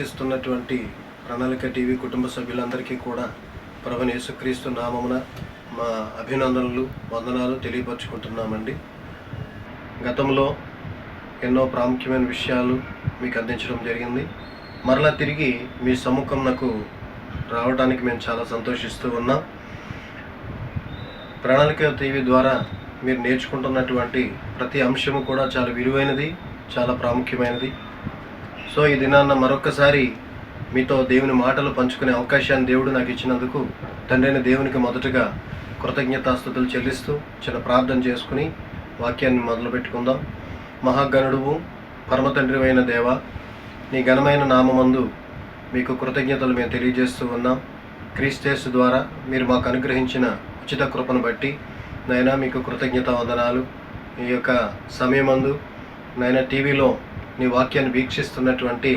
వీక్షిస్తున్నటువంటి ప్రణాళిక టీవీ కుటుంబ సభ్యులందరికీ కూడా ప్రభువైన యేసుక్రీస్తు నామమున మా అభినందనలు వందనాలు తెలియపరుచుకుంటున్నామండి. గతంలో ఎన్నో ప్రాముఖ్యమైన విషయాలు మీకు అందించడం జరిగింది. మరలా తిరిగి మీ సముఖంకు రావడానికి మేము చాలా సంతోషిస్తూ ఉన్నాం. ప్రణాళిక టీవీ ద్వారా మీరు నేర్చుకుంటున్నటువంటి ప్రతి అంశము కూడా చాలా విలువైనది, చాలా ప్రాముఖ్యమైనది. సో ఈ దినాన్న మరొక్కసారి మీతో దేవుని మాటలు పంచుకునే అవకాశాన్ని దేవుడు నాకు ఇచ్చినందుకు తండ్రైన దేవునికి మొదటగా కృతజ్ఞతాస్తుతులు చెల్లిస్తూ చిన్న ప్రార్థన చేసుకుని వాక్యాన్ని మొదలుపెట్టుకుందాం. మహాగణుడువు పరమ తండ్రి అయిన దేవ, నీ ఘనమైన నామమందు మీకు కృతజ్ఞతలు మేము తెలియజేస్తూ ఉన్నాం. క్రీస్తు ద్వారా మీరు మాకు అనుగ్రహించిన ఉచిత కృపను బట్టి నైనా మీకు కృతజ్ఞత వందనాలు. ఈ యొక్క సమయమందు నైనా టీవీలో నీ వాక్యాన్ని వీక్షిస్తున్నటువంటి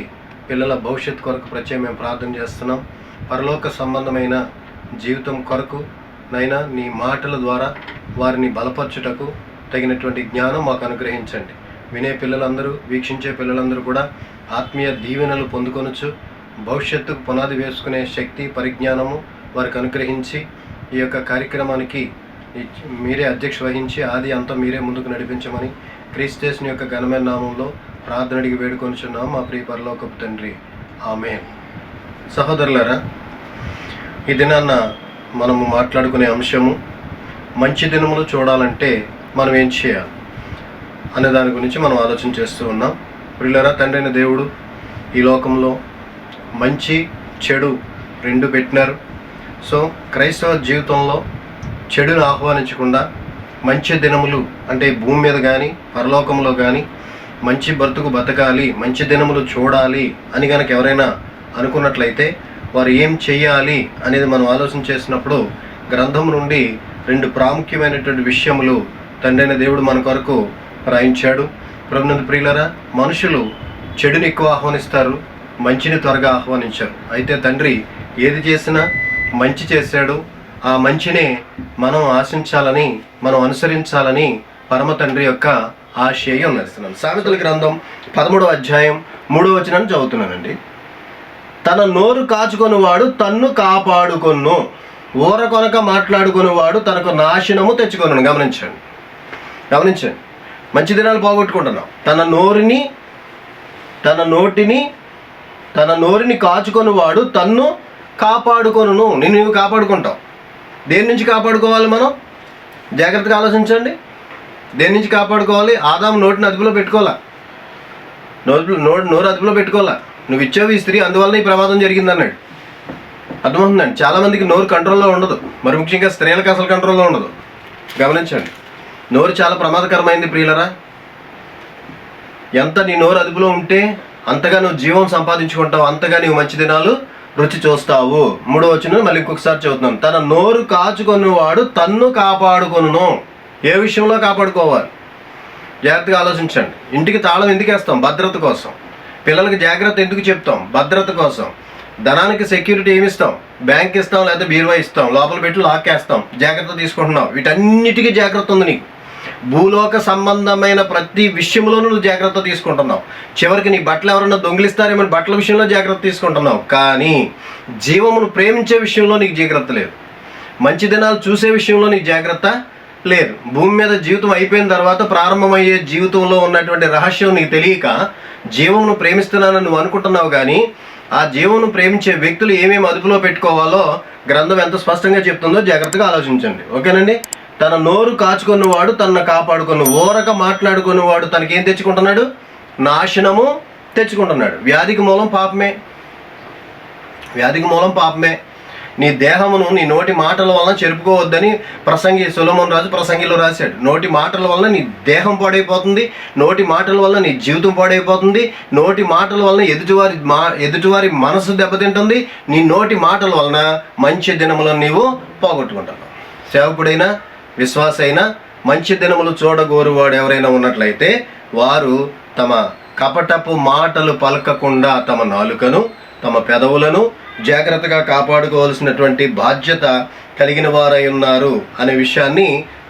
పిల్లల భవిష్యత్ కొరకు ప్రత్యేక మేము ప్రార్థన చేస్తున్నాం. పరలోక సంబంధమైన జీవితం కొరకు నైనా నీ మాటల ద్వారా వారిని బలపరచుటకు తగినటువంటి జ్ఞానం మాకు అనుగ్రహించండి. వినే పిల్లలందరూ, వీక్షించే పిల్లలందరూ కూడా ఆత్మీయ దీవెనలు పొందుకొనొచ్చు భవిష్యత్తుకు పునాది వేసుకునే శక్తి పరిజ్ఞానము వారికి అనుగ్రహించి ఈ యొక్క కార్యక్రమానికి మీరే అధ్యక్ష వహించి ఆది అంతా మీరే ముందుకు నడిపించమని క్రీస్తు యొక్క ఘనమైన నామంలో ప్రార్థన అడిగి వేడుకొనిచున్నాం మా ప్రియ పరలోకపు తండ్రి, ఆమేన్. సహోదరులారా, ఈ దినాన్న మనము మాట్లాడుకునే అంశము మంచి దినములు చూడాలంటే మనం ఏం చేయాలి అనే దాని గురించి మనం ఆలోచన చేస్తూ ఉన్నాం. ప్రియులారా, తండ్రి అయిన దేవుడు ఈ లోకంలో మంచి చెడు రెండు పెట్టినారు. సో క్రైస్తవ జీవితంలో చెడును ఆహ్వానించకుండా మంచి దినములు అంటే భూమి మీద కానీ పరలోకంలో కానీ మంచి బ్రతుకు బతకాలి, మంచి దినములు చూడాలి అని కనుక ఎవరైనా అనుకున్నట్లయితే వారు ఏం చెయ్యాలి అనేది మనం ఆలోచన చేసినప్పుడు గ్రంథం నుండి రెండు ప్రాముఖ్యమైనటువంటి విషయములు తండ్రైన దేవుడు మన కొరకు రాయించాడు. ప్రభునందు ప్రియులరా, మనుషులు చెడుని ఎక్కువ ఆహ్వానిస్తారు, మంచిని త్వరగా ఆహ్వానించారు. అయితే తండ్రి ఏది చేసినా మంచి చేశాడు. ఆ మంచినే మనం ఆశించాలని, మనం అనుసరించాలని పరమ తండ్రి యొక్క ఆశయం నడుస్తున్నాను. సామెతల గ్రంథం 13వ అధ్యాయం 3వ వచనాన్ని చదువుతున్నానండి. తన నోరు కాచుకొని వాడు తన్ను కాపాడుకొను, ఊర కొనక మాట్లాడుకుని వాడు తనకు నాశనము తెచ్చుకొను. గమనించండి. మంచి దినాలు పోగొట్టుకుంటున్నాం. తన నోటిని కాచుకొని వాడు తన్ను కాపాడుకొను. నువ్వు కాపాడుకుంటావు. దేని నుంచి కాపాడుకోవాలి? మనం జాగ్రత్తగా ఆలోచించండి. దేని నుంచి కాపాడుకోవాలి? ఆదాము నోటిని అదుపులో పెట్టుకోవాలా, నోరు అదుపులో పెట్టుకోవాలా. నువ్వు ఇచ్చేవి ఈ స్త్రీ, అందువల్ల ఈ ప్రమాదం జరిగిందన్నాడు. అర్థమవుతుందండి. చాలామందికి నోరు కంట్రోల్లో ఉండదు, మరి ముఖ్యంగా స్త్రీలకు అసలు కంట్రోల్లో ఉండదు. గమనించండి, నోరు చాలా ప్రమాదకరమైంది ప్రియులరా. ఎంత నీ నోరు అదుపులో ఉంటే అంతగా నువ్వు జీవం సంపాదించుకుంటావు, అంతగా నువ్వు మంచి దినాలు రుచి చూస్తావు. 3వ వచనం మళ్ళీ ఇంకొకసారి చదువుతున్నాం. తన నోరు కాచుకొని వాడు తన్ను కాపాడుకొను. ఏ విషయంలో కాపాడుకోవాలి? జాగ్రత్తగా ఆలోచించండి. ఇంటికి తాళం ఎందుకు వేస్తాం? భద్రత కోసం. పిల్లలకి జాగ్రత్త ఎందుకు చెప్తాం? భద్రత కోసం. ధనానికి సెక్యూరిటీ ఏమి ఇస్తాం? బ్యాంక్ ఇస్తాం, లేకపోతే బీరువా ఇస్తాం, లోపల పెట్టి లాక్కేస్తాం. జాగ్రత్త తీసుకుంటున్నావు. వీటన్నిటికీ జాగ్రత్త ఉంది నీకు. భూలోక సంబంధమైన ప్రతి విషయంలోనూ నువ్వు జాగ్రత్త తీసుకుంటున్నావు. చివరికి నీ బట్టలు ఎవరన్నా దొంగిలిస్తారేమో బట్టల విషయంలో జాగ్రత్త తీసుకుంటున్నావు. కానీ జీవమును ప్రేమించే విషయంలో నీకు జాగ్రత్త లేదు. మంచి దినాలు చూసే విషయంలో నీకు జాగ్రత్త లేదు. భూమి మీద జీవితం అయిపోయిన తర్వాత ప్రారంభమయ్యే జీవితంలో ఉన్నటువంటి రహస్యం నీకు తెలియక జీవమును ప్రేమిస్తున్నానని నువ్వు అనుకుంటున్నావు. కానీ ఆ జీవమును ప్రేమించే వ్యక్తులు ఏమేమి అదుపులో పెట్టుకోవాలో గ్రంథం ఎంత స్పష్టంగా చెప్తుందో జాగ్రత్తగా ఆలోచించండి. ఓకేనండి. తన నోరు కాచుకున్నవాడు తనను కాపాడుకుని, ఊరక మాట్లాడుకునేవాడు తనకేం తెచ్చుకుంటున్నాడు? నాశనము తెచ్చుకుంటున్నాడు. వ్యాధికి మూలం పాపమే. నీ దేహమును నీ నోటి మాటల వలన చెరుపుకోవద్దని సొలొమోను రాజు ప్రసంగిలో రాశాడు. నోటి మాటల వలన నీ దేహం పాడైపోతుంది, నోటి మాటల వలన నీ జీవితం పాడైపోతుంది, నోటి మాటల వలన ఎదుటివారి మనసు దెబ్బతింటుంది. నీ నోటి మాటల వలన మంచి దినములను నీవు పోగొట్టుకుంటున్నావు. సేవకుడైనా విశ్వాస అయినా మంచి దినములు చూడగోరువాడు ఎవరైనా ఉన్నట్లయితే వారు తమ కపటపు మాటలు పలకకుండా తమ నాలుకను, తమ పెదవులను జాగ్రత్తగా కాపాడుకోవాల్సినటువంటి బాధ్యత కలిగిన వారై ఉన్నారు అనే విషయాన్ని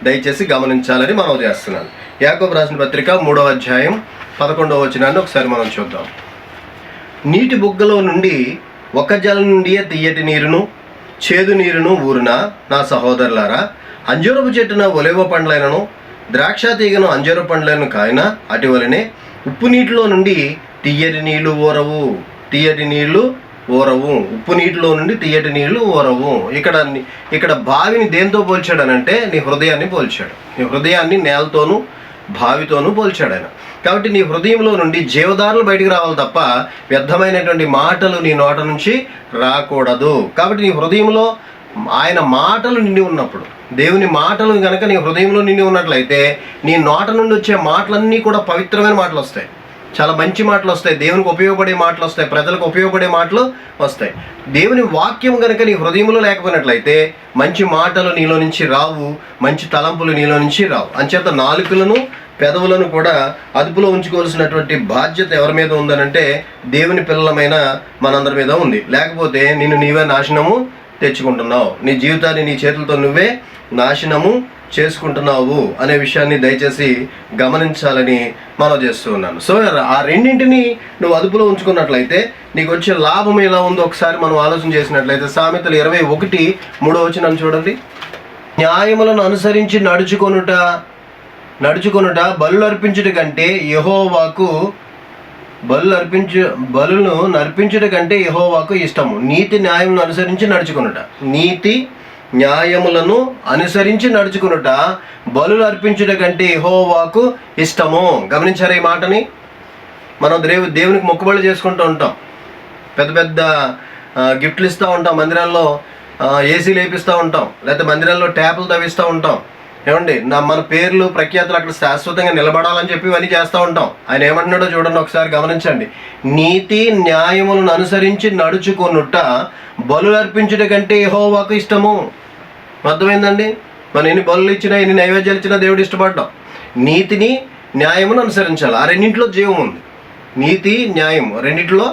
దయచేసి గమనించాలని మనం చేస్తున్నాను. యాకోబు రాసిన పత్రిక 3వ అధ్యాయం 11వ వచనాన్ని ఒకసారి మనం చూద్దాం. నీటి బుగ్గలో నుండి ఒక జలం నుండియే తియ్యటి నీరును చేదు నీరును ఊరున నా సహోదరులారా, అంజూరపు చెట్టున ఒలివ పండ్లైనను ద్రాక్ష తీగను అంజూర పండ్లను కాయన అటువలనే ఉప్పు నీటిలో నుండి తియ్యటి నీళ్లు ఊరవు. తియ్యటి నీళ్లు ఊరవు. ఉప్పు నీటిలో నుండి తియ్యటి నీళ్లు ఊరవు. ఇక్కడ బావిని దేంతో పోల్చాడనంటే నీ హృదయాన్ని పోల్చాడు. నీ హృదయాన్ని నేలతోనూ బావితోనూ పోల్చాడు ఆయన. కాబట్టి నీ హృదయంలో నుండి జీవదారులు బయటికి రావాలి తప్ప వ్యర్థమైనటువంటి మాటలు నీ నోట నుంచి రాకూడదు. కాబట్టి నీ హృదయంలో ఆయన మాటలు నిండి ఉన్నప్పుడు, దేవుని మాటలు కనుక నీ హృదయంలో నిండి ఉన్నట్లయితే నీ నోట నుండి వచ్చే మాటలన్నీ కూడా పవిత్రమైన మాటలు వస్తాయి. చాలా మంచి మాటలు వస్తాయి. దేవునికి ఉపయోగపడే మాటలు వస్తాయి. ప్రజలకు ఉపయోగపడే మాటలు వస్తాయి. దేవుని వాక్యం కనుక నీ హృదయంలో లేకపోయినట్లయితే మంచి మాటలు నీలో నుంచి రావు, మంచి తలంపులు నీలో నుంచి రావు. అంచేత నాలుకలను పెదవులను కూడా అదుపులో ఉంచుకోవాల్సినటువంటి బాధ్యత ఎవరి మీద ఉందనంటే దేవుని పిల్లలమైన మనందరి మీద ఉంది. లేకపోతే నిన్ను నీవే నాశనము తెచ్చుకుంటున్నావు. నీ జీవితాన్ని నీ చేతులతో నువ్వే నాశనము చేసుకుంటున్నావు అనే విషయాన్ని దయచేసి గమనించాలని మనం చేస్తూ ఉన్నాను. సో ఆ రెండింటిని నువ్వు అదుపులో ఉంచుకున్నట్లయితే నీకు వచ్చే లాభం ఎలా ఉందో ఒకసారి మనం ఆలోచన చేసినట్లయితే సామెతలు 21:3 చూడండి. న్యాయములను అనుసరించి నడుచుకొనుట బలులు అర్పించుట కంటే యెహోవాకు బలులను నర్పించుట కంటే యెహోవాకు ఇష్టము. నీతి న్యాయములను అనుసరించి నడుచుకొనుట, నీతి న్యాయములను అనుసరించి నడుచుకునుట బలులు అర్పించుట కంటే యెహోవాకు ఇష్టము. గమనించారా ఈ మాటని? మనం దేవునికి మొక్కుబడులు చేసుకుంటూ ఉంటాం, పెద్ద పెద్ద గిఫ్ట్లు ఇస్తూ ఉంటాం, మందిరాల్లో ఏసీలు వేపిస్తూ ఉంటాం, లేకపోతే మందిరాల్లో ట్యాపులు తవ్విస్తూ ఉంటాం. ఏమండి, మన పేర్లు ప్రఖ్యాతులు అక్కడ శాశ్వతంగా నిలబడాలని చెప్పి ఇవన్నీ చేస్తూ ఉంటాం. ఆయన ఏమంటున్నాడో చూడండి, ఒకసారి గమనించండి. నీతి న్యాయములను అనుసరించి నడుచుకొనుట బలులు అర్పించుట కంటే యెహోవాకు ఇష్టము. అర్థమైందండి? మనం ఎన్ని బలులు ఇచ్చినా ఎన్ని నైవేద్యాలు ఇచ్చినా దేవుడు ఇష్టపడ్డాం. నీతిని న్యాయమును అనుసరించాలి. ఆ రెండింటిలో జీవం ఉంది. నీతి న్యాయం రెండింటిలో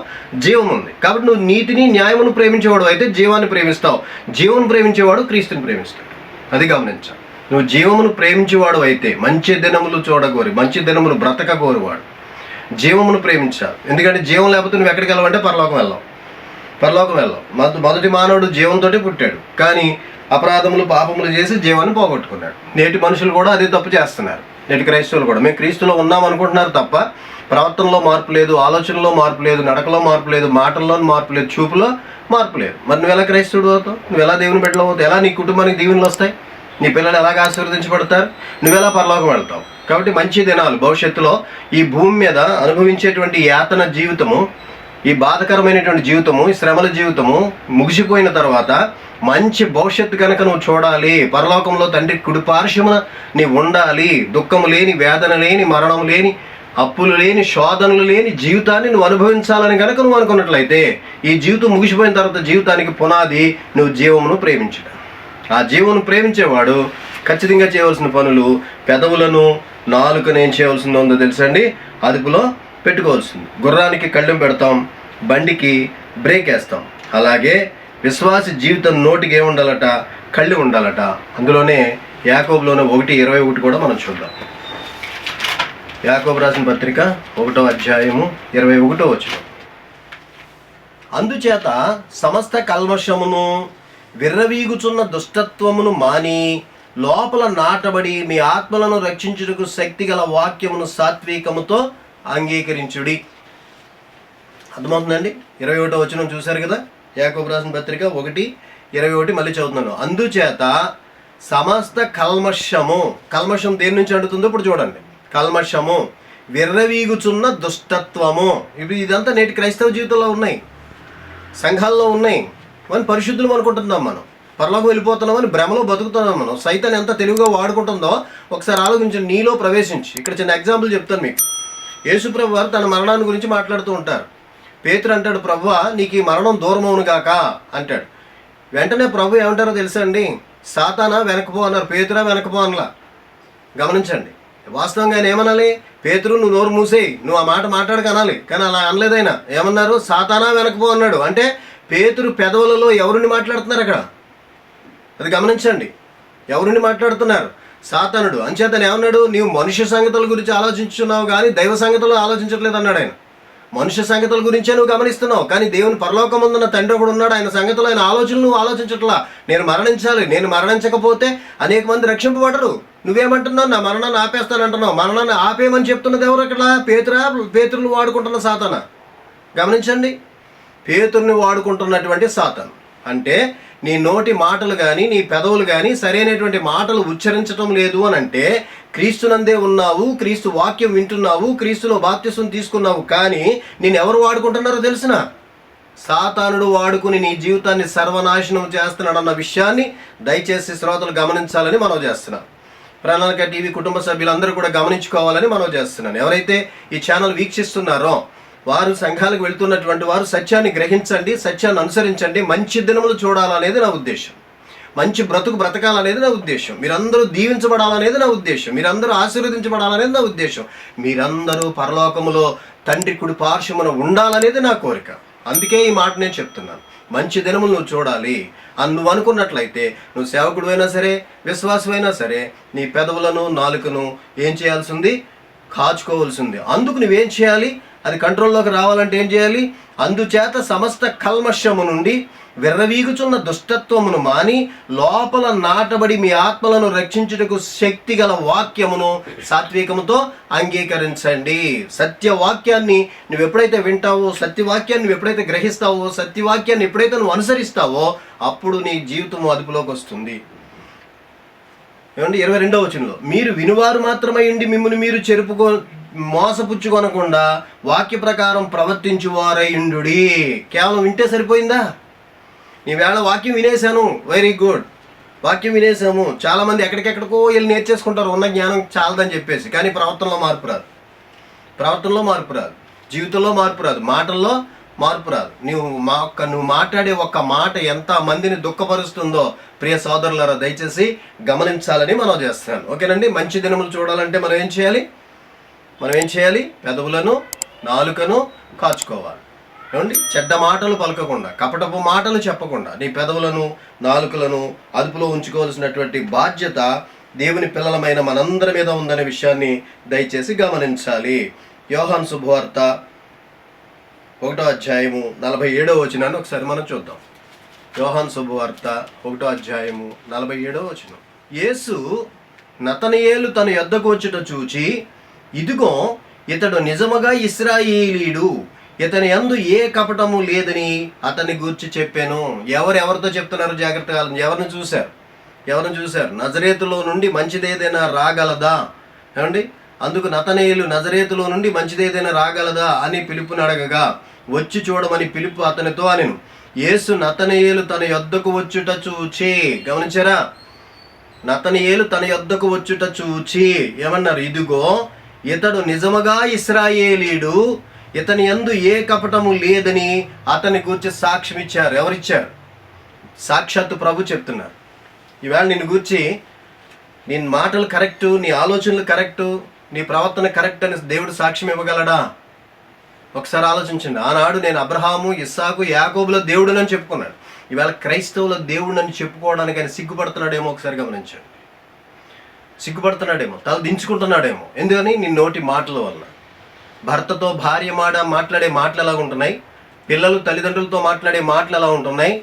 జీవం ఉంది. కాబట్టి నువ్వు నీతిని న్యాయమును ప్రేమించేవాడు అయితే జీవాన్ని ప్రేమిస్తావు. జీవమును ప్రేమించేవాడు క్రీస్తుని ప్రేమిస్తాడు. అది గమనించాలి. నువ్వు జీవమును ప్రేమించేవాడు అయితే మంచి దినములు చూడగోరి, మంచి దినములు బ్రతక కోరువాడు జీవమును ప్రేమించాలి. ఎందుకంటే జీవం లేకపోతే నువ్వు ఎక్కడికి వెళ్ళావంటే పరలోకం వెళ్ళావు. మొదటి మానవుడు జీవంతో పుట్టాడు, కానీ అపరాధములు పాపములు చేసి జీవాన్ని పోగొట్టుకున్నాడు. నేటి మనుషులు కూడా అదే తప్పు చేస్తున్నారు. నేటి క్రైస్తవులు కూడా మేము క్రీస్తులో ఉన్నాం అనుకుంటున్నారు తప్ప ప్రవర్తనలో మార్పు లేదు, ఆలోచనలో మార్పు లేదు, నడకలో మార్పు లేదు, మాటల్లో మార్పు లేదు, చూపులో మార్పు లేదు. మరి నువ్వు ఎలా క్రైస్తవుడు అవుతావు? నువ్వు ఎలా దేవుని బిడ్డలు అవుతావు? ఎలా నీ కుటుంబానికి దీవెనలు వస్తాయి? నీ పిల్లలు ఎలాగ ఆశీర్వదించబడతారు? నువ్వెలా పరలోకం వెళ్తావు? కాబట్టి మంచి దినాలు భవిష్యత్తులో ఈ భూమి మీద అనుభవించేటువంటి యాతన జీవితము, ఈ బాధకరమైనటువంటి జీవితము, ఈ శ్రమల జీవితము ముగిసిపోయిన తర్వాత మంచి భవిష్యత్తు కనుక నువ్వు చూడాలి, పరలోకంలో తండ్రి కుడిపార్శ్వమున నీవు ఉండాలి, దుఃఖము లేని, వేదన లేని, మరణం లేని, అప్పులు లేని, శోధనలు లేని జీవితాన్ని నువ్వు అనుభవించాలని కనుక నువ్వు అనుకున్నట్లయితే ఈ జీవితం ముగిసిపోయిన తర్వాత జీవితానికి పునాది నువ్వు జీవమును ప్రేమించడం. ఆ జీవమును ప్రేమించేవాడు ఖచ్చితంగా చేయవలసిన పనులు, పెదవులను నాలుకను ఏం చేయవలసిందో ఉందో తెలుసండి, అదుపులో పెట్టుకోవాల్సింది. గుర్రానికి కళ్ళెం పెడతాం, బండికి బ్రేక్ వేస్తాం. అలాగే విశ్వాసి జీవితం నోటికి ఏముండాలట? కళ్ళు ఉండాలట. అందులోనే యాకోబులోనే 1:21 కూడా మనం చూద్దాం. యాకోబు రాసిన పత్రిక 1:21. అందుచేత సమస్త కల్మషమును విర్రవీగుచున్న దుష్టత్వమును మాని లోపల నాటబడి మీ ఆత్మలను రక్షించుటకు శక్తిగల వాక్యమును సాత్వికముతో అంగీకరించుడి. అర్థమవుతుందండి? 21 చూశారు కదా, యాకోబు రాసిన పత్రిక 1:21 మళ్ళీ చదువుతున్నాను. అందుచేత సమస్త కల్మషం దేని నుంచి అంటుతుందో ఇప్పుడు చూడండి. కల్మషము, విర్రవీగుచున్న దుష్టత్వము, ఇదంతా నేటి క్రైస్తవ జీవితంలో ఉన్నాయి, సంఘాల్లో ఉన్నాయి. మనం పరిశుద్ధులు అనుకుంటున్నాం, మనం పరలోకం వెళ్ళిపోతున్నామని భ్రమలో బతుకుతున్నాం. మనం సైతాన్ని ఎంత తెలివిగా వాడుకుంటుందో ఒకసారి ఆలోచించండి. నీలో ప్రవేశించి ఇక్కడ చిన్న ఎగ్జాంపుల్ చెప్తాను మీకు. యేసుప్రభు వారు తన మరణాన్ని గురించి మాట్లాడుతూ ఉంటారు. పేతురు అంటాడు, ప్రభువా నీకు ఈ మరణం దూరమవును గాక అంటాడు. వెంటనే ప్రభు ఏమంటారో తెలుసా అండి? సాతానా వెనకపో అన్నారు, పేతురా వెనకపో అనలా. గమనించండి, వాస్తవంగా ఆయన ఏమనాలి? పేతురు నువ్వు నోరు మూసేయి, నువ్వు ఆ మాట మాట్లాడక అనాలి. కానీ అలా అనలేదైనా. ఏమన్నారు? సాతానా వెనకపో అన్నాడు. అంటే పేతురు పెదవులలో ఎవరిని మాట్లాడుతున్నారు అక్కడ? అది గమనించండి. ఎవరిని మాట్లాడుతున్నారు? సాతానుడు. అంచేతను ఏమన్నాడు? నీవు మనుష్య సంగతుల గురించి ఆలోచించున్నావు కానీ దైవ సంగతులు ఆలోచించట్లేదు అన్నాడు ఆయన. మనుష్య సంగతుల గురించే నువ్వు గమనిస్తున్నావు, కానీ దేవుని పరలోకమందున్న తండ్రి ఒకడు ఉన్నాడు. ఆయన సంగతులు, ఆయన ఆలోచనలు నువ్వు ఆలోచించట్లా. నేను మరణించాలి, నేను మరణించకపోతే అనేక మంది రక్షింపబడరు. నువ్వేమంటున్నావు? నా మరణాన్ని ఆపేస్తానంటున్నావు. మరణాన్ని ఆపేయమని చెప్తున్నది ఎవరు ఇక్కడ? పేతురుని వాడుకుంటున్న సాతాన. గమనించండి, పేతురుని వాడుకుంటున్నటువంటి సాతాను. అంటే నీ నోటి మాటలు కానీ నీ పెదవులు కానీ సరైనటువంటి మాటలు ఉచ్చరించటం లేదు అని అంటే క్రీస్తునందే ఉన్నావు, క్రీస్తు వాక్యం వింటున్నావు, క్రీస్తులో బాప్తిసం తీసుకున్నావు, కానీ నేను ఎవరు వాడుకుంటున్నారో తెలిసిన? సాతానుడు వాడుకుని నీ జీవితాన్ని సర్వనాశనం చేస్తున్నాడన్న విషయాన్ని దయచేసి శ్రోతలు గమనించాలని మనం చేస్తున్నాం. ప్రణాళిక టీవీ కుటుంబ సభ్యులందరూ కూడా గమనించుకోవాలని మనం చేస్తున్నాను. ఎవరైతే ఈ ఛానల్ వీక్షిస్తున్నారో వారు సంఘాలకు వెళ్తున్నటువంటి వారు సత్యాన్ని గ్రహించండి, సత్యాన్ని అనుసరించండి, మంచి దినములు చూడాలనేది నా ఉద్దేశం. మంచి బ్రతుకు బ్రతకాలనేది నా ఉద్దేశం. మీరందరూ దీవించబడాలనేది నా ఉద్దేశం. మీరందరూ ఆశీర్వదించబడాలనేది నా ఉద్దేశం. మీరందరూ పరలోకములో తండ్రి కుడి పార్శ్వమున ఉండాలనేది నా కోరిక. అందుకే ఈ మాట నేను చెప్తున్నాను. మంచి దినములు నువ్వు చూడాలి అని నువ్వు అనుకున్నట్లయితే నువ్వు సేవకుడు అయినా సరే, విశ్వాసమైనా సరే, నీ పెదవులను నాలుకను ఏం చేయాల్సి ఉంది? కాచుకోవాల్సింది. అందుకు నువ్వేం చేయాలి? అది కంట్రోల్లోకి రావాలంటే ఏం చేయాలి? అందుచేత సమస్త కల్మషము నుండి విర్రవీగుచున్న దుష్టత్వమును మాని లోపల నాటబడి మీ ఆత్మలను రక్షించుటకు శక్తి గల వాక్యమును సాత్వికముతో అంగీకరించండి. సత్యవాక్యాన్ని నువ్వు ఎప్పుడైతే వింటావో, సత్యవాక్యాన్ని నువ్వు ఎప్పుడైతే గ్రహిస్తావో, సత్యవాక్యాన్ని ఎప్పుడైతే నువ్వు అనుసరిస్తావో అప్పుడు నీ జీవితం అదుపులోకి వస్తుంది. ఏమండి 22వ వచనంలో, మీరు వినువారు మాత్రమై ఉండి మిమ్మల్ని మీరు మోసపుచ్చుకొనకుండా వాక్య ప్రకారం ప్రవర్తించువారై ఉండుడి. కేవలం వింటే సరిపోయిందా? నీ వేళ వాక్యం వినేశాను, వెరీ గుడ్, వాక్యం వినేసాము. చాలామంది ఎక్కడికెక్కడికో వెళ్ళి నేర్చేసుకుంటారు ఉన్న జ్ఞానం చాలదని చెప్పేసి, కానీ ప్రవర్తనలో మార్పు రాదు. జీవితంలో మార్పు రాదు, మాటల్లో మార్పు రాదు. నువ్వు మాట్లాడే ఒక్క మాట ఎంత మందిని దుఃఖపరుస్తుందో ప్రియ సోదరులారా దయచేసి గమనించాలని మనం చేస్తున్నాను. ఓకేనండి. మంచి దినములు చూడాలంటే మనం ఏం చేయాలి? పెదవులను నాలుకను కాచుకోవాలి. ఏమండి? చెడ్డ మాటలు పలకకుండా, కపటపు మాటలు చెప్పకుండా నీ పెదవులను నాలుకలను అదుపులో ఉంచుకోవాల్సినటువంటి బాధ్యత దేవుని పిల్లలమైన మనందరి మీద ఉందనే విషయాన్ని దయచేసి గమనించాలి. యోహాను శుభవార్త 1వ అధ్యాయము 47వ వచనాన్ని ఒకసారి మనం చూద్దాం. యోహాను శుభవార్త 1వ అధ్యాయము 47వ వచనం. యేసు నతనయేలు తన యొద్దకు వచ్చుట చూచి, ఇదిగో ఇతడు నిజముగా ఇశ్రాయేలీయుడు, ఇతని యందు ఏ కపటము లేదని అతని గూర్చి చెప్పాను. ఎవరితో చెప్తున్నారు? జాగ్రత్తగా ఎవరిని చూశారు? నజరేతులో నుండి మంచిదేదైనా రాగలదా? ఏమండి? అందుకు నతనయేలు నజరేతులో నుండి మంచిదేదైనా రాగలదా అని పిలుపుని అడగగా, వచ్చి చూడమని పిలుపు అతనితో అనెను. యేసు నతనయేలు తన యొద్దకు వచ్చుట చూచి, గమనించారా? నతనయేలు తన యొద్దకు వచ్చుట చూచి ఏమన్నారు? ఇదిగో ఇతడు నిజముగా ఇశ్రాయేలీయుడు, ఇతని యందు ఏ కపటము లేదని అతని గురించి సాక్ష్యం ఇచ్చారు. ఎవరిచ్చారు? సాక్షాత్తు ప్రభు చెప్తున్నారు. ఈవేళ నిన్ను గురించి నీ మాటలు కరెక్టు, నీ ఆలోచనలు కరెక్టు, నీ ప్రవర్తన కరెక్ట్ అని దేవుడు సాక్ష్యం ఇవ్వగలడా? ఒకసారి ఆలోచించండి. ఆనాడు నేను అబ్రహాము, ఇస్సాకు, యాకోబుల దేవుడునని చెప్పుకున్నాడు. ఈవేళ క్రైస్తవుల దేవుడినని చెప్పుకోవడానికి ఆయన సిగ్గుపడుతున్నాడేమో ఒకసారి గమనించండి. సిగ్గుపడుతున్నాడేమో, తల దించుకుంటున్నాడేమో. ఎందుకని? నీ నోటి మాటల వల్ల. భర్తతో భార్య మాట్లాడే మాటలు ఎలా ఉంటున్నాయి? పిల్లలు తల్లిదండ్రులతో మాట్లాడే మాటలు ఎలా ఉంటున్నాయి?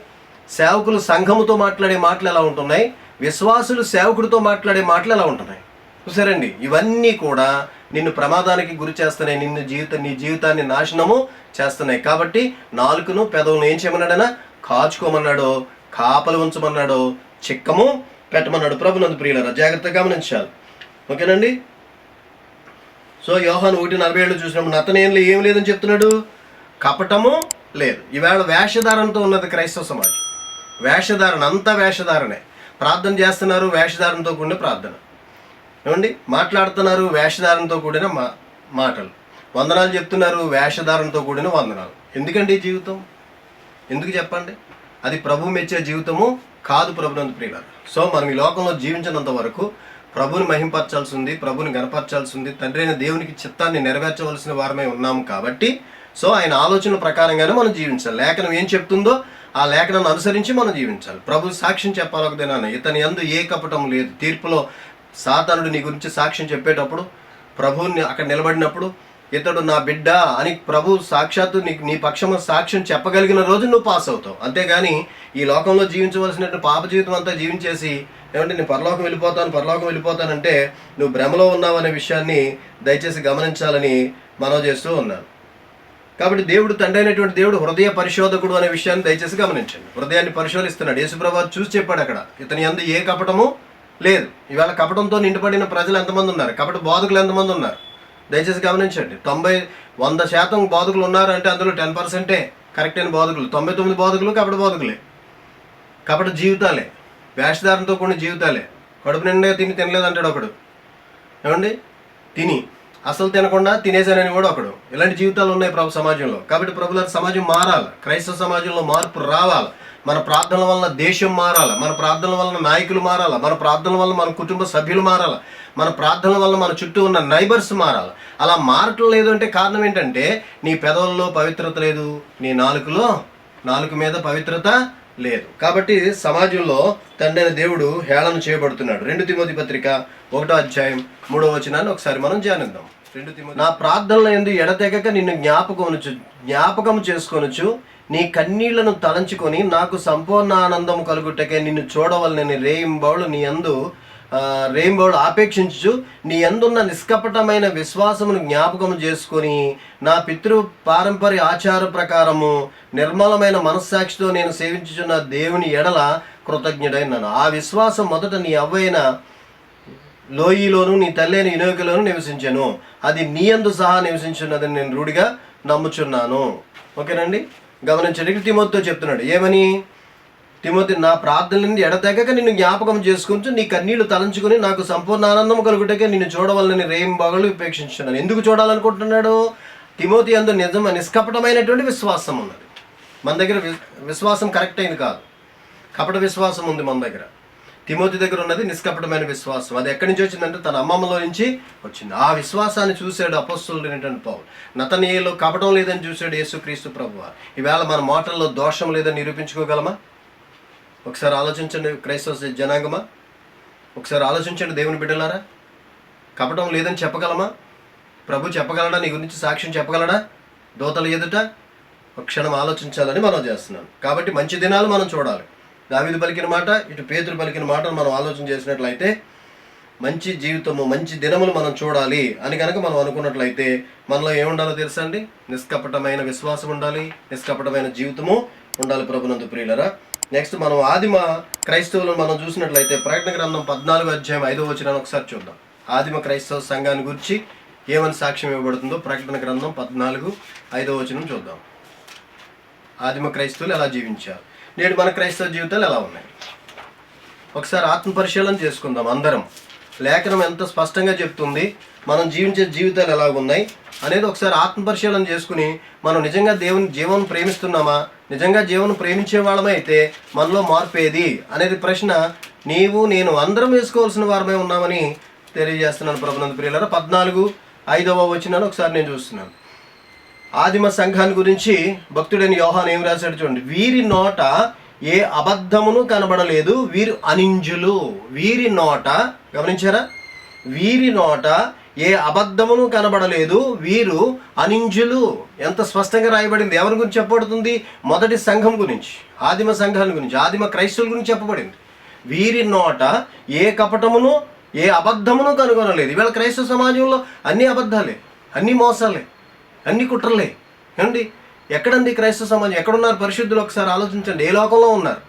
సేవకులు సంఘముతో మాట్లాడే మాటలు ఎలా ఉంటున్నాయి? విశ్వాసులు సేవకుడితో మాట్లాడే మాటలు ఎలా ఉంటున్నాయి? చూసారండి, ఇవన్నీ కూడా నిన్ను ప్రమాదానికి గురి చేస్తున్నాయి, నీ జీవితాన్ని నాశనము చేస్తున్నాయి. కాబట్టి నాలుకను పెదవులను ఏం చేయమన్నాడనా? కాచుకోమన్నాడో, కాపలు ఉంచమన్నాడో, చిక్కము పెట్టమన్నాడు. ప్రభునందు ప్రియులారా జాగ్రత్తగా గమనించాలి. ఓకేనండి. సో యోహాను 1:47 చూసినప్పుడు నతనయేలులో ఏం లేదని చెప్తున్నాడు? కపటము లేదు. ఈవేళ వేషధారణతో ఉన్నది క్రైస్తవ సమాజం. వేషధారణ, అంతా వేషధారణే. ప్రార్థన చేస్తున్నారు, వేషధారణతో కూడిన ప్రార్థన. ఏమండి? మాట్లాడుతున్నారు, వేషధారణతో కూడిన మాటలు. వందనాలు చెప్తున్నారు, వేషధారణతో కూడిన వందనాలు. ఎందుకండి ఈ జీవితం? ఎందుకు చెప్పండి? అది ప్రభు మెచ్చే జీవితము కాదు. ప్రభునందు ప్రియులారా, సో మనం ఈ లోకంలో జీవించినంత వరకు ప్రభుని మహింపరచాల్సి ఉంది, ప్రభుని గణపరచాల్సి ఉంది, తండ్రి అయిన దేవునికి చిత్తాన్ని నెరవేర్చవలసిన వారమే ఉన్నాము. కాబట్టి సో ఆయన ఆలోచనల ప్రకారంగానే మనం జీవించాలి. లేఖనం ఏం చెప్తుందో ఆ లేఖనాన్ని అనుసరించి మనం జీవించాలి. ప్రభు సాక్ష్యం చెప్పాలి ఒక దినాన, ఇతని యందు ఏ కపటం లేదు. తీర్పులో సాతానుడు నీ గురించి సాక్ష్యం చెప్పేటప్పుడు, ప్రభువుని అక్కడ నిలబడినప్పుడు ఇతడు నా బిడ్డ అని ప్రభు సాక్షాత్తు నీ పక్షము సాక్ష్యం చెప్పగలిగిన రోజు నువ్వు పాస్ అవుతావు. అంతేగాని ఈ లోకంలో జీవించవలసినట్టు పాప జీవితం అంతా జీవించేసి ఏమంటే నేను పరలోకం వెళ్ళిపోతానంటే నువ్వు భ్రమలో ఉన్నావు అనే విషయాన్ని దయచేసి గమనించాలని మనవి చేస్తూ ఉన్నాను. కాబట్టి దేవుడు తండ్రి అయినటువంటి దేవుడు హృదయ పరిశోధకుడు అనే విషయాన్ని దయచేసి గమనించండి. హృదయాన్ని పరిశోధిస్తున్నాడు. యేసుప్రభు చూసి చెప్పాడు అక్కడ, ఇతని యందు ఏ కపటము లేదు. ఇవాళ కపటంతో నిండిపడిన ప్రజలు ఎంతమంది ఉన్నారు, కపట బోధకులు ఎంతమంది ఉన్నారు, దయచేసి గమనించండి. 100% బోధకులు ఉన్నారు అంటే అందులో 10% కరెక్ట్ అయిన బోధకులు, 99 బోధకులు కపట బోధకులే, కపట జీవితాలే, వేషధారంతో కూడిన జీవితాలే. కడుపు నిండా తినలేదంటాడు ఒకడు, ఏమండి తిని అసలు తినకుండా తినేసానని కూడా ఒకడు. ఇలాంటి జీవితాలు ఉన్నాయి ప్రభు సమాజంలో. కాబట్టి ప్రభుల సమాజం మారాలి, క్రైస్తవ సమాజంలో మార్పు రావాలి. మన ప్రార్థనల వలన దేశం మారాలి, మన ప్రార్థనల వలన నాయకులు మారాలి, మన ప్రార్థనల వలన మన కుటుంబ సభ్యులు మారాలి, మన ప్రార్థనల వలన మన చుట్టూ ఉన్న నైబర్స్ మారాలి. అలా మారటం లేదు అంటే కారణం ఏంటంటే నీ పెదవుల్లో పవిత్రత లేదు, నీ నాలుక మీద పవిత్రత లేదు. కాబట్టి సమాజంలో తండ్రి అయిన దేవుడు హేళన చేయబడుతున్నాడు. 2 తిమోతి పత్రిక 1వ అధ్యాయం 3వ వచనాన్ని ఒకసారి మనం ధ్యానిద్దాం. 2 తిమోతి, నా ప్రార్థనల యందు ఎడతెగక నిన్ను జ్ఞాపకం చేసుకొనుచు నీ కన్నీళ్లను తలంచుకొని నాకు సంపూర్ణ ఆనందం కలుగుటకే నిన్ను చూడవలనని రేయింబౌళ్ళు ఆపేక్షించు నీ యందున్న నిష్కపటమైన విశ్వాసమును జ్ఞాపకము చేసుకొని నా పితృ పారంపర్య ఆచార ప్రకారము నిర్మలమైన మనస్సాక్షితో నేను సేవించుచున్న దేవుని ఎడల కృతజ్ఞుడైనాను. ఆ విశ్వాసం మొదట నీ అవ్వైన లోయిలోను నీ తల్లైన యునోకిలోను నివసించాను, అది నీ యందు సహా నివసించున్నదని నేను రూఢిగా నమ్ముచున్నాను. ఓకేనండి, గమనించండి. తిమోతితో చెప్తున్నాడు ఏమని, తిమోతి నా ప్రార్థన నుండి ఎడతెగక నిన్ను జ్ఞాపకం చేసుకుంటూ నీ కన్నీళ్లు తలంచుకుని నాకు సంపూర్ణ ఆనందం కలుగుటకే నిన్ను చూడవలనని రేయింబగళ్ళు ఉపేక్షించున్నాను. ఎందుకు చూడాలనుకుంటున్నాడు? తిమోతి యందు నిష్కపటమైనటువంటి విశ్వాసం ఉన్నది. మన దగ్గర విశ్వాసం కరెక్ట్ అయింది కాదు, కపట విశ్వాసం ఉంది మన దగ్గర. తిమోతి దగ్గర ఉన్నది నిష్కపటమైన విశ్వాసం. అది ఎక్కడి నుంచి వచ్చిందంటే తన అమ్మమ్మలో నుంచి వచ్చింది. ఆ విశ్వాసాన్ని చూశాడు అపొస్తలుడైనటువంటి పౌలు. నతనీయులో కపటం లేదని చూశాడు యేసుక్రీస్తు ప్రభువు. ఈవేళ మన మాటల్లో దోషం లేదని నిరూపించుకోగలమా? ఒకసారి ఆలోచించండి క్రైస్తవ జనాంగమా, ఒకసారి ఆలోచించండి దేవుని బిడ్డలారా. కపటం లేదని చెప్పగలమా? ప్రభు చెప్పగలడా? నీ గురించి సాక్ష్యం చెప్పగలడా దోతల ఎదుట? ఒక క్షణం ఆలోచించాలని మనం చేస్తున్నాను. కాబట్టి మంచి దినాలు మనం చూడాలి. దావీదు పలికిన మాట, ఇటు పేతురు పలికిన మాటను మనం ఆలోచన చేసినట్లయితే మంచి జీవితము, మంచి దినములు మనం చూడాలి అని కనుక మనం అనుకున్నట్లయితే మనలో ఏముండాలో తెలుసా అండి? నిష్కపటమైన విశ్వాసం ఉండాలి, నిష్కపటమైన జీవితము ఉండాలి ప్రభునందు ప్రియులరా. నెక్స్ట్ మనం ఆదిమ క్రైస్తవులను మనం చూసినట్లయితే ప్రకటన గ్రంథం 14వ అధ్యాయం 5వ వచనాన్ని ఒకసారి చూద్దాం. ఆదిమ క్రైస్తవ సంఘాన్ని గురించి ఏమని సాక్ష్యం ఇవ్వబడుతుందో ప్రకటన గ్రంథం 14:5వ వచనం చూద్దాం. ఆదిమ క్రైస్తవులు ఎలా జీవించారు, నేడు మన క్రైస్తవ జీవితాలు ఎలా ఉన్నాయి? ఒకసారి ఆత్మ పరిశీలన చేసుకుందాం అందరం. లేఖనం ఎంత స్పష్టంగా చెప్తుంది, మనం జీవించే జీవితాలు ఎలా ఉన్నాయి అనేది ఒకసారి ఆత్మ పరిశీలన చేసుకుని మనం నిజంగా దేవుని జీవనం ప్రేమిస్తున్నామా, నిజంగా జీవనం ప్రేమించే వాళ్ళమే అయితే మనలో మార్పు ఏది అనేది ప్రశ్న నీవు నేను అందరం వేసుకోవాల్సిన వారమే ఉన్నామని తెలియజేస్తున్నాను ప్రభునందు ప్రియులారా. 14:5వ వచనాన్ని ఒకసారి నేను చూస్తున్నాను. ఆదిమ సంఘాన్ని గురించి భక్తుడైన యోహాను ఏం రాశాడు చూడండి. వీరి నోట ఏ అబద్ధమును కనబడలేదు, వీరు అనింజులు. వీరి నోట, గమనించారా? వీరి నోట ఏ అబద్ధమును కనబడలేదు, వీరు అనింజులు. ఎంత స్పష్టంగా రాయబడింది. ఎవరి గురించి చెప్పబడుతుంది? మొదటి సంఘం గురించి, ఆదిమ సంఘాల గురించి, ఆదిమ క్రైస్తవుల గురించి చెప్పబడింది. వీరి నోట ఏ కపటమును ఏ అబద్ధమును కనుగొనలేదు. ఇవాళ క్రైస్తవ సమాజంలో అన్ని అబద్ధాలే, అన్ని మోసాలే, అన్ని కుట్రలే. ఏమండి ఎక్కడండి క్రైస్తవ సమాజం? ఎక్కడున్నారు పరిశుద్ధులు? ఒకసారి ఆలోచించండి. ఏ లోకంలో ఉన్నారు?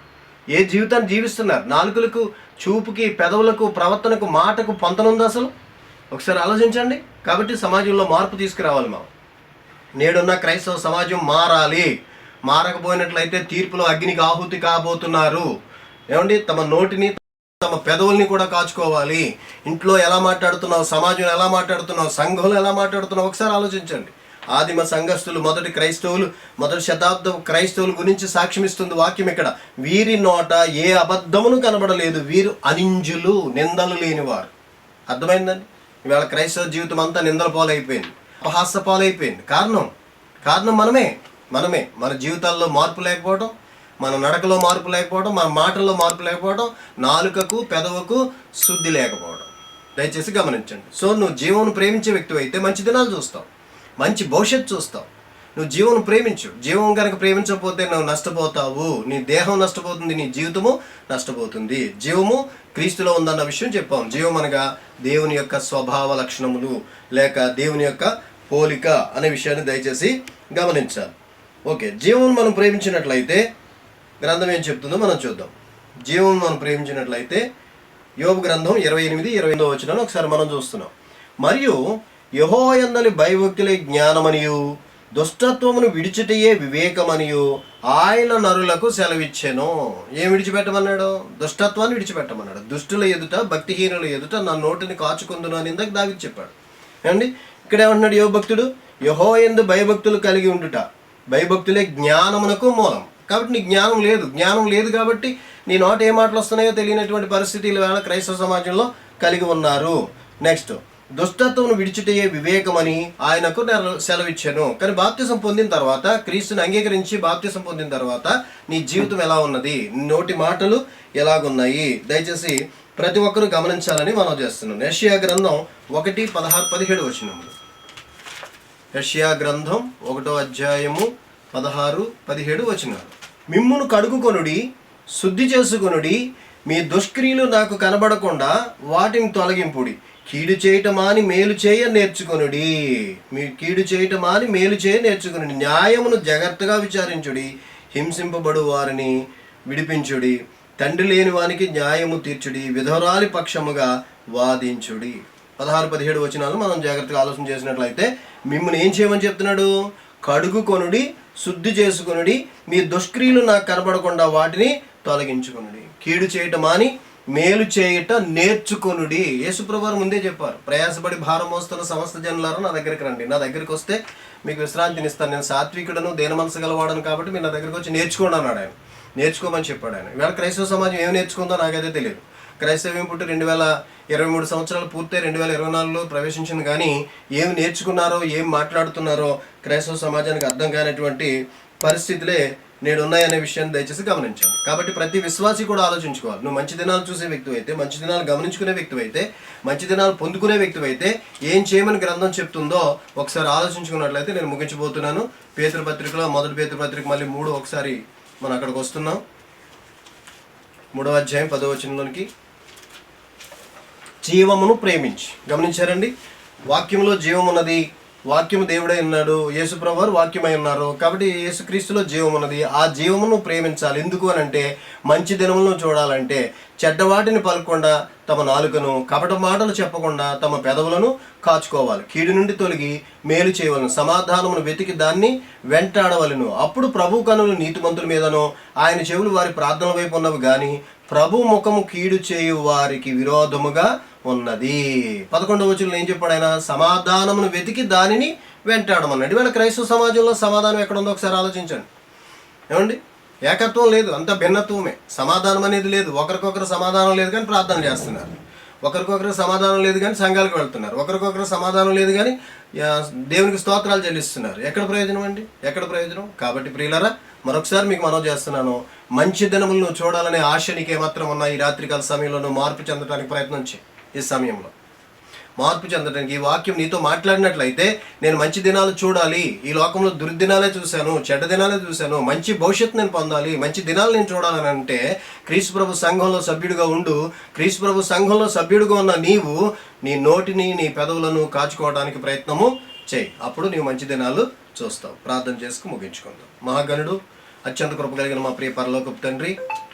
ఏ జీవితాన్ని జీవిస్తున్నారు? నాలుకలకు, చూపుకి, పెదవులకు, ప్రవర్తనకు, మాటకు పొంతనుంది అసలు? ఒకసారి ఆలోచించండి. కాబట్టి సమాజంలో మార్పు తీసుకురావాలి. మనం నేడున్న క్రైస్తవ సమాజం మారాలి. మారకపోయినట్లయితే తీర్పులో అగ్నికి ఆహుతి కాబోతున్నారు. ఏమండి తమ నోటిని, తమ పెదవుల్ని కూడా కాచుకోవాలి. ఇంట్లో ఎలా మాట్లాడుతున్నావు, సమాజంలో ఎలా మాట్లాడుతున్నావు, సంఘంలో ఎలా మాట్లాడుతున్నావు ఒకసారి ఆలోచించండి. ఆదిమ సంఘస్థులు, మొదటి క్రైస్తవులు, మొదటి శతాబ్దం క్రైస్తవుల గురించి సాక్ష్యమిస్తుంది వాక్యం ఇక్కడ. వీరి నోట ఏ అబద్ధమును కనబడలేదు, వీరు అనింజులు, నిందలు లేనివారు. అర్థమైందండి? ఇవాళ క్రైస్తవ జీవితం అంతా నిందల పాలైపోయింది, అపహాస్య పాలైపోయింది. కారణం మనమే. మన జీవితాల్లో మార్పు లేకపోవడం, మన నడకలో మార్పు లేకపోవడం, మన మాటల్లో మార్పు లేకపోవడం, నాలుకకు, పెదవుకు శుద్ధి లేకపోవడం. దయచేసి గమనించండి. సో నువ్వు జీవనం ప్రేమించే వ్యక్తి అయితే మంచి దినాలు చూస్తావు. మంచి భవిష్యత్తు చూస్తావు. నువ్వు జీవం ప్రేమించు. జీవం కనుక ప్రేమించకపోతే నువ్వు నష్టపోతావు. నీ దేహం నష్టపోతుంది, నీ జీవితము నష్టపోతుంది. జీవము క్రీస్తులో ఉందన్న విషయం చెప్పాం. జీవం అనగా దేవుని యొక్క స్వభావ లక్షణములు లేక దేవుని యొక్క పోలిక అనే విషయాన్ని దయచేసి గమనించాలి. ఓకే, జీవం మనం ప్రేమించినట్లయితే గ్రంథం ఏం చెప్తుందో మనం చూద్దాం. జీవం మనం ప్రేమించినట్లయితే యోబు గ్రంథం 28-28 వచనాన్ని ఒకసారి మనం చూస్తున్నాం. మరియు యెహోవా యందలి భయభక్తులే జ్ఞానమనియు దుష్టత్వమును విడిచిటయే వివేకమనియు ఆయన నరులకు సెలవిచ్చెను. ఏం విడిచిపెట్టమన్నాడు? దుష్టత్వాన్ని విడిచిపెట్టమన్నాడు. దుష్టుల ఎదుట, భక్తిహీనుల ఎదుట నా నోటిని కాచుకుందును అని ఇందాక దావీదు చెప్పాడు. ఏమండి, ఇక్కడ ఏమంటున్నాడు యోబు భక్తుడు? యెహోవా యందు భయభక్తులు కలిగి ఉండుట, భయభక్తులే జ్ఞానమునకు మూలం. కాబట్టి నీకు జ్ఞానం లేదు కాబట్టి నీ నోట ఏ మాటలు వస్తున్నాయో తెలియనటువంటి పరిస్థితులు వేళ క్రైస్తవ సమాజంలో కలిగి ఉన్నారు. నెక్స్ట్, దుష్టత్వమును విడిచిటయే వివేకమని ఆయనకు సెలవిచ్చాను. కానీ బాప్తిసం పొందిన తర్వాత, క్రీస్తుని అంగీకరించి బాప్తిసం పొందిన తర్వాత నీ జీవితం ఎలా ఉన్నది, నోటి మాటలు ఎలాగున్నాయి, దయచేసి ప్రతి ఒక్కరూ గమనించాలని మనం చేస్తున్నాం. యెషయా గ్రంథం 1:16-17 వచనములు. యెషయా గ్రంథం 1:16-17 వచనాలు. మిమ్మును కడుగుకొనుడి, శుద్ధి చేసుకొనుడి, మీ దుష్క్రియలు నాకు కనబడకుండా వాటిని తొలగింపుడి. కీడు చేయటమాని మేలు చేయ నేర్చుకొనుడి. మీ కీడు చేయటమాని మేలు చేయ నేర్చుకొనుడి. న్యాయమును జాగ్రత్తగా విచారించుడి, హింసింపబడు వారిని విడిపించుడి. తండ్రి లేని వానికి న్యాయము తీర్చుడి, విధవరాలి పక్షముగా వాదించుడి. 16-17 వచనాలు మనం జాగ్రత్తగా ఆలోచన చేసినట్లయితే మిమ్మల్ని ఏం చేయమని చెప్తున్నాడు? కడుగుకొనుడి, శుద్ధి చేసుకొనుడి, మీ దుష్క్రియలు నాకు కనబడకుండా వాటిని తొలగించుకొనుడి. కీడు చేయటమాని మేలు చేయట నేర్చుకొనుడి. యేసుప్రభువారు ముందే చెప్పారు, ప్రయాసపడి భారం మోస్తున్న సమస్త జనులారా నా దగ్గరికి రండి, నా దగ్గరికి వస్తే మీకు విశ్రాంతినిస్తాను. నేను సాత్వికుడను, దేన మనసు గలవాడను కాబట్టి మీరు నా దగ్గరికి వచ్చి నేర్చుకోండి అన్నాడు ఆయన. నేర్చుకోమని చెప్పాడు ఆయన. ఇవాళ క్రైస్తవ సమాజం ఏమి నేర్చుకుందో నాకైతే తెలియదు. క్రైస్తవ్యం పుట్టి 2023 సంవత్సరాలు పూర్తయి 2024లో ప్రవేశించింది, కానీ ఏమి నేర్చుకున్నారో, ఏం మాట్లాడుతున్నారో క్రైస్తవ సమాజానికి అర్థం కానటువంటి పరిస్థితులే నేడు ఉన్నాయనే విషయాన్ని దయచేసి గమనించాను. కాబట్టి ప్రతి విశ్వాసి కూడా ఆలోచించుకోవాలి. నువ్వు మంచి దినాలు చూసే వ్యక్తి అయితే, మంచి దినాలు గమనించుకునే వ్యక్తి అయితే, మంచి దినాలు పొందుకునే వ్యక్తి అయితే ఏం చేయమని గ్రంథం చెప్తుందో ఒకసారి ఆలోచించుకున్నట్లయితే నేను ముగించబోతున్నాను. పేతురు పత్రికలో 1 పేతురు పత్రిక మళ్ళీ 3 ఒకసారి మనం అక్కడికి వస్తున్నాం. 3వ అధ్యాయం 10వ వచనంలోనికి. జీవమును ప్రేమించి. గమనించారండి, వాక్యంలో జీవం ఉన్నది, వాక్యము దేవుడై ఉన్నాడు, యేసుప్రభువు వారు వాక్యమై ఉన్నారు. కాబట్టి యేసుక్రీస్తులో జీవం ఉన్నది. ఆ జీవమును ప్రేమించాలి. ఎందుకు అని అంటే, మంచి దినములను చూడాలంటే చెడ్డవాటిని పలకకుండా తమ నాలుకను, కపట మాటలు చెప్పకుండా తమ పెదవులను కాచుకోవాలి. కీడు నుండి తొలగి మేలు చేయవలను, సమాధానమును వెతికి దాన్ని వెంటాడవలను. అప్పుడు ప్రభు కనులు నీతిమంతుల మీదను, ఆయన చెవులు వారి ప్రార్థనల వైపు ఉన్నవి కానీ ప్రభు ముఖము కీడు చేయు వారికి విరోధముగా ఉన్నది. 11వ వచనంలో ఏం చెప్పాడు ఆయన? సమాధానమును వెతికి దానిని వెంటాడమన్నాడు. ఇవాళ క్రైస్తవ సమాజంలో సమాధానం ఎక్కడ ఉందో ఒకసారి ఆలోచించండి. ఏమండి, ఏకత్వం లేదు, అంతా భిన్నత్వమే. సమాధానం అనేది లేదు. ఒకరికొకరు సమాధానం లేదు కానీ ప్రార్థన చేస్తున్నారు. ఒకరికొకరు సమాధానం లేదు కానీ సంఘాలకు వెళ్తున్నారు. ఒకరికొకరు సమాధానం లేదు కానీ దేవునికి స్తోత్రాలు చెల్లిస్తున్నారు. ఎక్కడ ప్రయోజనం అండి? ఎక్కడ ప్రయోజనం? కాబట్టి ప్రియులారా, మరొకసారి మీకు మనవి చేస్తున్నాను, మంచి దినములను చూడాలనే ఆశ నీకు ఏమాత్రం ఉన్నా ఈ రాత్రికాల సమయంలో మార్పు చెందడానికి ప్రయత్నం చేయి. ఈ సమయంలో మార్పు చెందడానికి ఈ వాక్యం నీతో మాట్లాడినట్లయితే, నేను మంచి దినాలు చూడాలి, ఈ లోకంలో దుర్దినాలే చూశాను, చెడ్డ దినాలే చూశాను, మంచి భవిష్యత్తు నేను పొందాలి, మంచి దినాలు నేను చూడాలని అంటే క్రీస్తు ప్రభు సంఘంలో సభ్యుడిగా ఉండు. క్రీస్తు ప్రభు సంఘంలో సభ్యుడిగా ఉన్న నీవు నీ నోటిని, నీ పెదవులను కాచుకోవడానికి ప్రయత్నము చేయి. అప్పుడు నీవు మంచి దినాలు చూస్తావు. ప్రార్థన చేసుకు ముగించుకుందాం. మహాగణుడు, అత్యంత కృప కలిగిన మా ప్రియ పరలోకపు తండ్రి,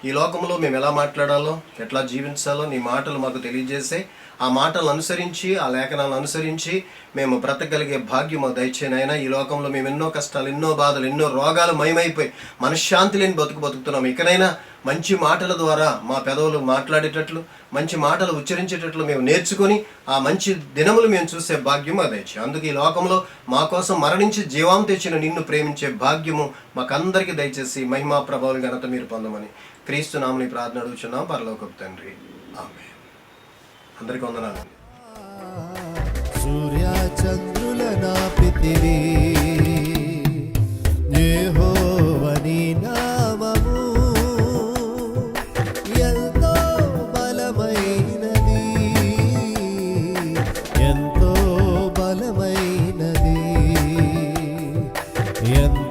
ఈ లోకంలో మేము ఎలా మాట్లాడాలో, ఎట్లా జీవించాలో నీ మాటలు మాకు తెలియజేసే, ఆ మాటలను అనుసరించి, ఆ లేఖనాలను అనుసరించి మేము బ్రతకగలిగే భాగ్యం మాకు దయచేనైనా. ఈ లోకంలో మేము ఎన్నో కష్టాలు, ఎన్నో బాధలు, ఎన్నో రోగాలు మయమైపోయి మనశ్శాంతి లేని బతుకుతున్నాం. ఇకనైనా మంచి మాటల ద్వారా మా పెదవులు మాట్లాడేటట్లు, మంచి మాటలు ఉచ్చరించేటట్లు మేము నేర్చుకొని ఆ మంచి దినములు మేము చూసే భాగ్యం మాకు దయచే. అందుకు ఈ లోకంలో మా కోసం మరణించి జీవం తెచ్చిన నిన్ను ప్రేమించే భాగ్యము మాకందరికీ దయచేసి మహిమా ప్రభావం ఘనత మీరు పొందమని క్రీస్తు నామమున ప్రార్థన అడుగుచున్నాం పరలోకపు తండ్రి. ఆమేన్. అందరికీ వందనాలు. సూర్య చంద్రుల నాపితివి యెహోవా నీ నామము ఎంతో బలమైనది, ఎంతో బలమైనది. ఎంత